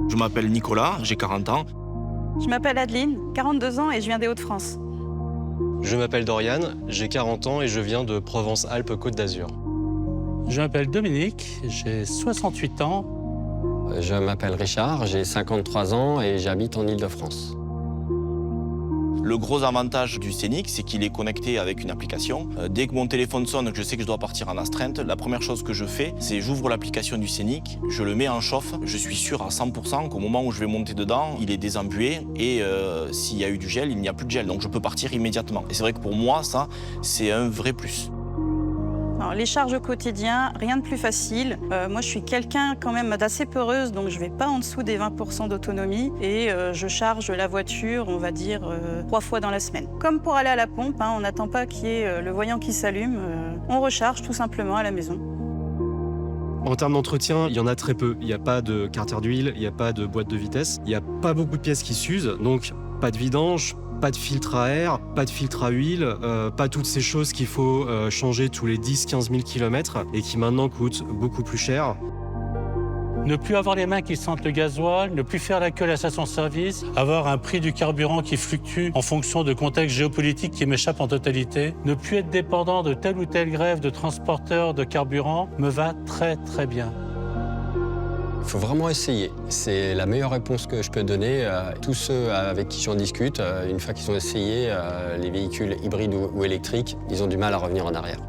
Je m'appelle Nicolas, j'ai 40 ans. Je m'appelle Adeline, 42 ans et je viens des Hauts-de-France. Je m'appelle Dorian, j'ai 40 ans et je viens de Provence-Alpes-Côte d'Azur. Je m'appelle Dominique, j'ai 68 ans. Je m'appelle Richard, j'ai 53 ans et j'habite en Île-de-France. Le gros avantage du Scénic, c'est qu'il est connecté avec une application. Dès que mon téléphone sonne, que je sais que je dois partir en astreinte, la première chose que je fais, c'est j'ouvre l'application du Scénic, je le mets en chauffe. Je suis sûr à 100% qu'au moment où je vais monter dedans, il est désembué et s'il y a eu du gel, il n'y a plus de gel. Donc je peux partir immédiatement. Et c'est vrai que pour moi, ça, c'est un vrai plus. Alors, les charges au quotidien, rien de plus facile. Moi, je suis quelqu'un quand même d'assez peureuse, donc je ne vais pas en dessous des 20% d'autonomie. Et je charge la voiture, on va dire, 3 fois dans la semaine. Comme pour aller à la pompe, on n'attend pas qu'il y ait le voyant qui s'allume. On recharge tout simplement à la maison. En termes d'entretien, il y en a très peu. Il n'y a pas de carter d'huile, il n'y a pas de boîte de vitesse, il n'y a pas beaucoup de pièces qui s'usent, donc pas de vidange, pas de filtre à air, pas de filtre à huile, pas toutes ces choses qu'il faut changer tous les 10-15 000 km et qui maintenant coûtent beaucoup plus cher. Ne plus avoir les mains qui sentent le gasoil, ne plus faire la queue à la station-service, avoir un prix du carburant qui fluctue en fonction de contexte géopolitique qui m'échappe en totalité, ne plus être dépendant de telle ou telle grève de transporteurs de carburant me va très très bien. Il faut vraiment essayer. C'est la meilleure réponse que je peux donner à tous ceux avec qui j'en discute. Une fois qu'ils ont essayé les véhicules hybrides ou électriques, ils ont du mal à revenir en arrière.